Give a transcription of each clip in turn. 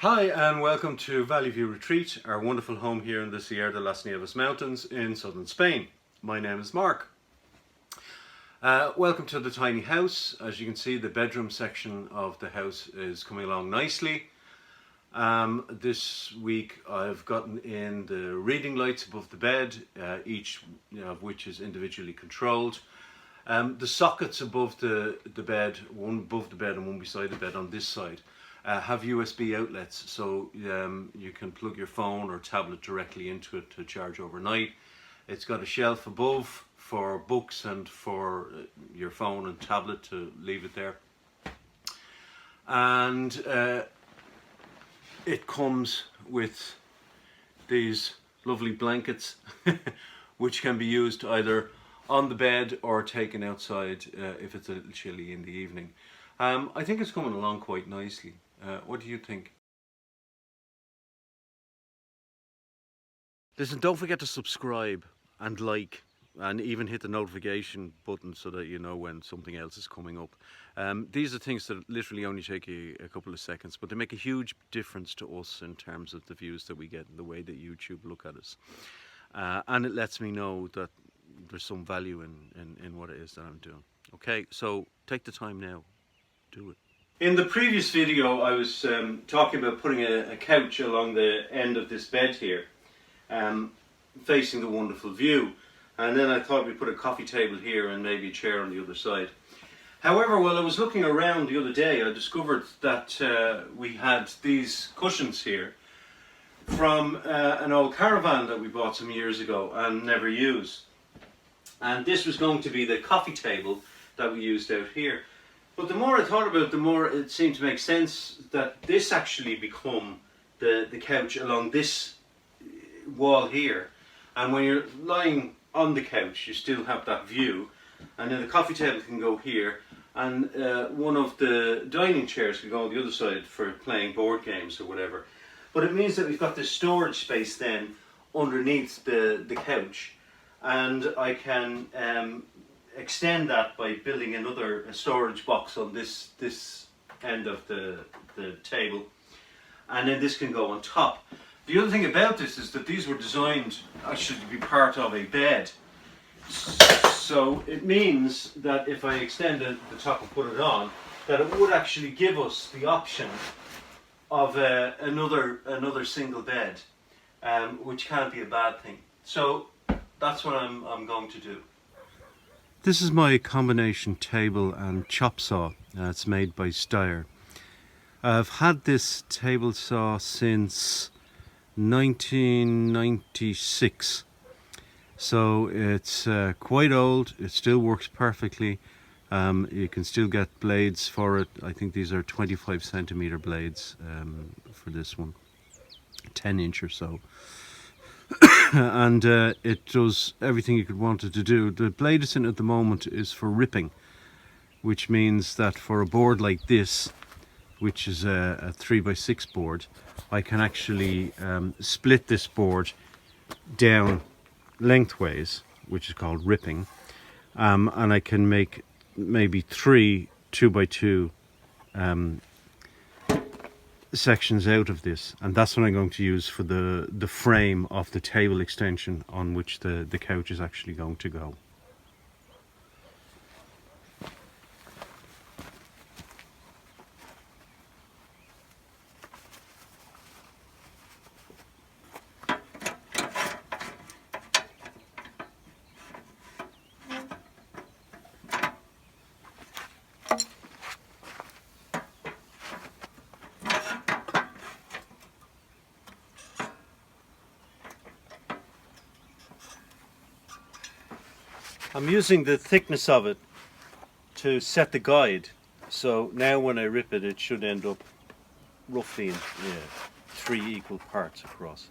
Hi and welcome to Valley View Retreat, our wonderful home here in the Sierra de las Nieves mountains in southern Spain. My name is Mark. Welcome to the tiny house. As you can see, the bedroom section of the house is coming along nicely. This week I've gotten in the reading lights above the bed, each of which is individually controlled. The sockets above the bed, one above the bed and one beside the bed on this side, have USB outlets, so you can plug your phone or tablet directly into it to charge overnight. It's got a shelf above for books and for your phone and tablet to leave it there. And it comes with these lovely blankets which can be used either on the bed or taken outside if it's a little chilly in the evening. I think it's coming along quite nicely. What do you think? Listen, don't forget to subscribe and like and even hit the notification button so that you know when something else is coming up. These are things that literally only take you a couple of seconds, but they make a huge difference to us in terms of the views that we get and the way that YouTube look at us. And it lets me know that there's some value in what it is that I'm doing. Okay, so take the time now, do it. In the previous video I was talking about putting a couch along the end of this bed here, facing the wonderful view, and then I thought we'd put a coffee table here and maybe a chair on the other side. However, while I was looking around the other day, I discovered that we had these cushions here from an old caravan that we bought some years ago and never used. And this was going to be the coffee table that we used out here. But the more I thought about it, the more it seemed to make sense that this actually become the couch along this wall here. And when you're lying on the couch, you still have that view. And then the coffee table can go here. And one of the dining chairs can go on the other side for playing board games or whatever. But it means that we've got this storage space then underneath the couch. And I can extend that by building another storage box on this end of the table, and then this can go on top. The other thing about this is that these were designed actually to be part of a bed, so it means that if I extend the top and put it on, that it would actually give us the option of another single bed, which can't be a bad thing. So that's what I'm going to do. This is my combination table and chop saw. It's made by Steyr. I've had this table saw since 1996. So it's quite old. It still works perfectly. You can still get blades for it. I think these are 25 centimeter blades for this one. 10 inch or so. And it does everything you could want it to do. The blade it's in at the moment is for ripping, which means that for a board like this, which is a 3x6 board, I can actually split this board down lengthways, which is called ripping, and I can make maybe 3 2x2 sections out of this, and that's what I'm going to use for the frame of the table extension on which the couch is actually going to go. I'm using the thickness of it to set the guide, so now when I rip it, it should end up roughly in 3 equal parts across.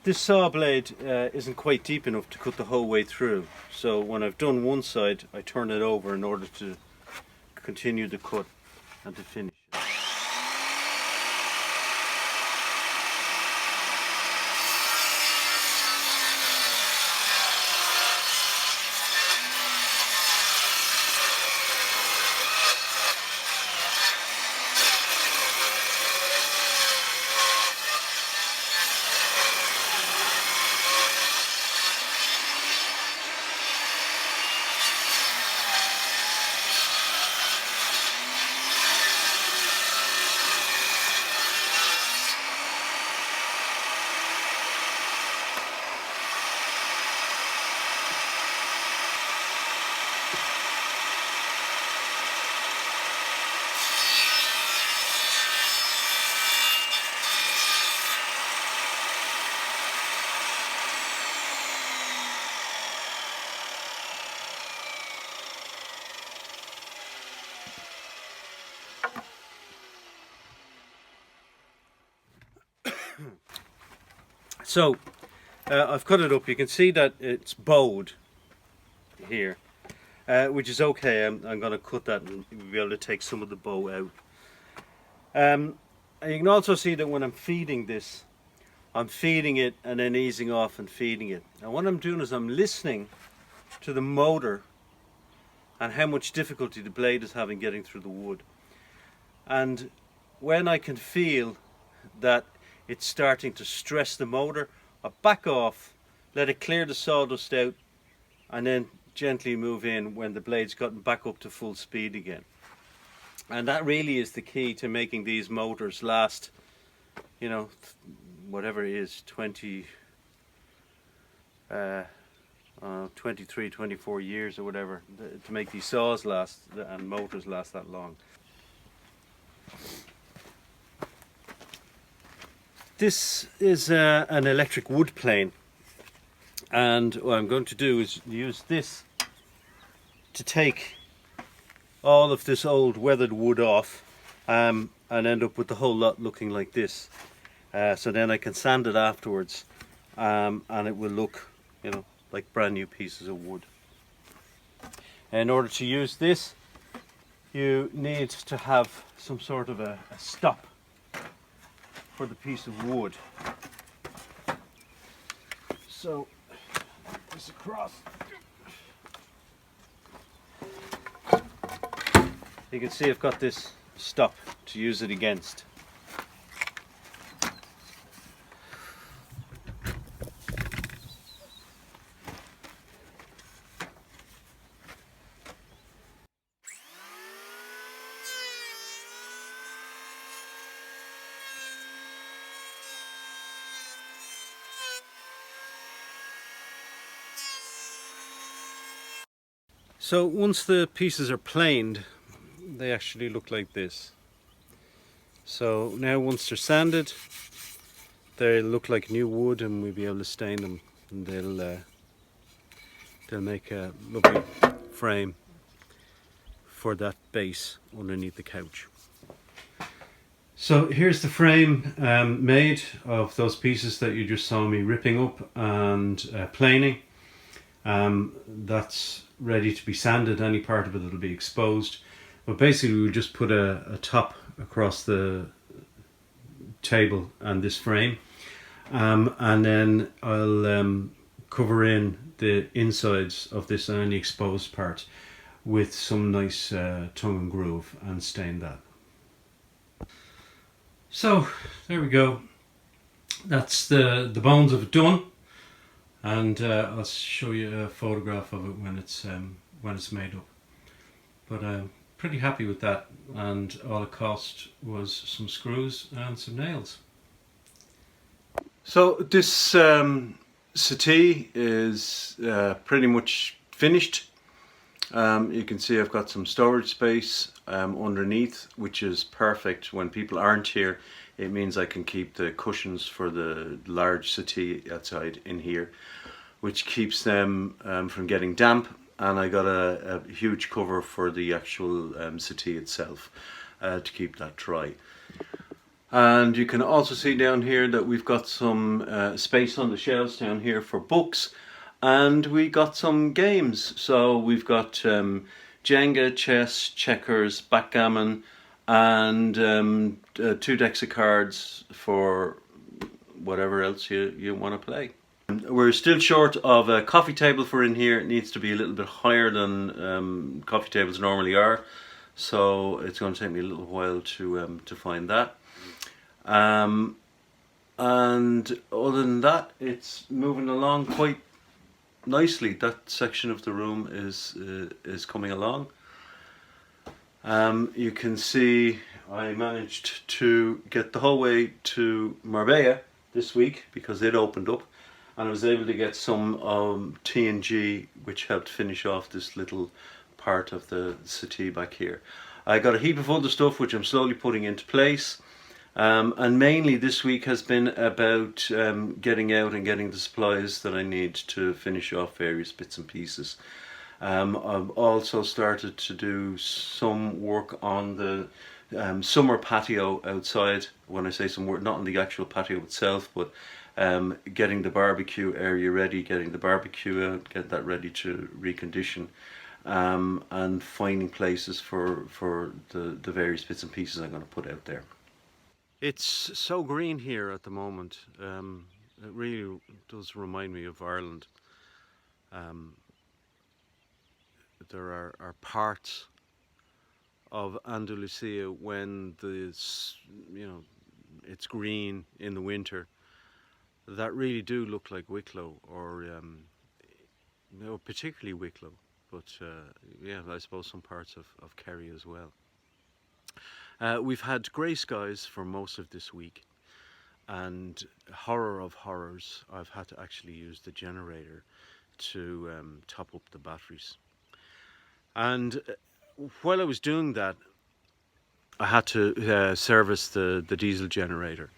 this saw blade isn't quite deep enough to cut the whole way through, so when I've done one side I turn it over in order to continue the cut and to finish it. So I've cut it up. You can see that it's bowed here, which is okay. I'm going to cut that and be able to take some of the bow out. And you can also see that when I'm feeding this, I'm feeding it and then easing off and feeding it. And what I'm doing is I'm listening to the motor and how much difficulty the blade is having getting through the wood. And when I can feel that it's starting to stress the motor, I back off, let it clear the sawdust out, and then gently move in when the blade's gotten back up to full speed again. And that really is the key to making these motors last, you know, whatever it is, 23, 24 years or whatever, to make these saws last and motors last that long. This is an electric wood plane, and what I'm going to do is use this to take all of this old weathered wood off and end up with the whole lot looking like this. So then I can sand it afterwards and it will look, you know, like brand new pieces of wood. In order to use this, you need to have some sort of a stop for the piece of wood. So this across. You can see I've got this stop to use it against. So once the pieces are planed, they actually look like this. So now once they're sanded, they look like new wood, and we'll be able to stain them, and they'll make a lovely frame for that base underneath the couch. So here's the frame made of those pieces that you just saw me ripping up and planing. That's ready to be sanded. Any part of it will be exposed, but basically we'll just put a top across the table and this frame, and then I'll cover in the insides of this and any exposed part with some nice tongue and groove and stain that. So there we go, that's the bones of it done. And I'll show you a photograph of it when it's made up. But I'm pretty happy with that, and all it cost was some screws and some nails. So this settee is pretty much finished. You can see I've got some storage space underneath, which is perfect when people aren't here. It means I can keep the cushions for the large settee outside in here, which keeps them from getting damp, and I got a huge cover for the actual settee itself to keep that dry. And you can also see down here that we've got some space on the shelves down here for books, and we got some games. So we've got Jenga, chess, checkers, backgammon, and 2 decks of cards for whatever else you want to play. We're still short of a coffee table for in here. It needs to be a little bit higher than coffee tables normally are, so it's going to take me a little while to find that. And other than that, it's moving along quite nicely. That section of the room is coming along. You can see I managed to get the whole way to Marbella this week because it opened up, and I was able to get some TNG, which helped finish off this little part of the settee back here. I got a heap of other stuff which I'm slowly putting into place, and mainly this week has been about getting out and getting the supplies that I need to finish off various bits and pieces. I've also started to do some work on the summer patio outside. When I say some work, not on the actual patio itself, but getting the barbecue area ready, getting the barbecue out, get that ready to recondition, and finding places for the various bits and pieces I'm going to put out there. It's so green here at the moment. It really does remind me of Ireland. There are parts of Andalusia when it's green in the winter that really do look like Wicklow, or particularly Wicklow, but yeah, I suppose some parts of Kerry as well. We've had grey skies for most of this week, and horror of horrors, I've had to actually use the generator to top up the batteries. And while I was doing that, I had to service the diesel generator.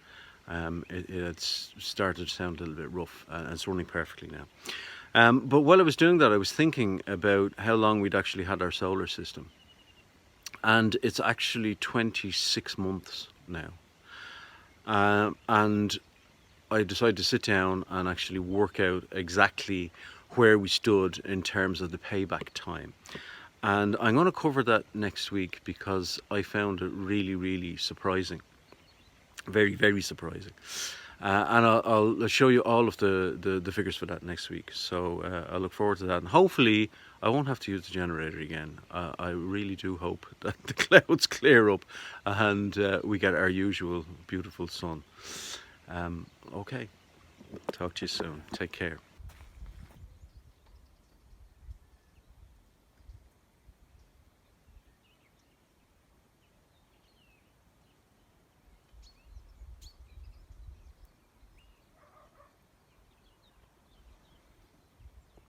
It had started to sound a little bit rough, and it's running perfectly now. But while I was doing that, I was thinking about how long we'd actually had our solar system. And it's actually 26 months now. And I decided to sit down and actually work out exactly where we stood in terms of the payback time. And I'm going to cover that next week because I found it really, really surprising. Very, very surprising. And I'll show you all of the figures for that next week. So I look forward to that. And hopefully I won't have to use the generator again. I really do hope that the clouds clear up and we get our usual beautiful sun. Okay, talk to you soon. Take care.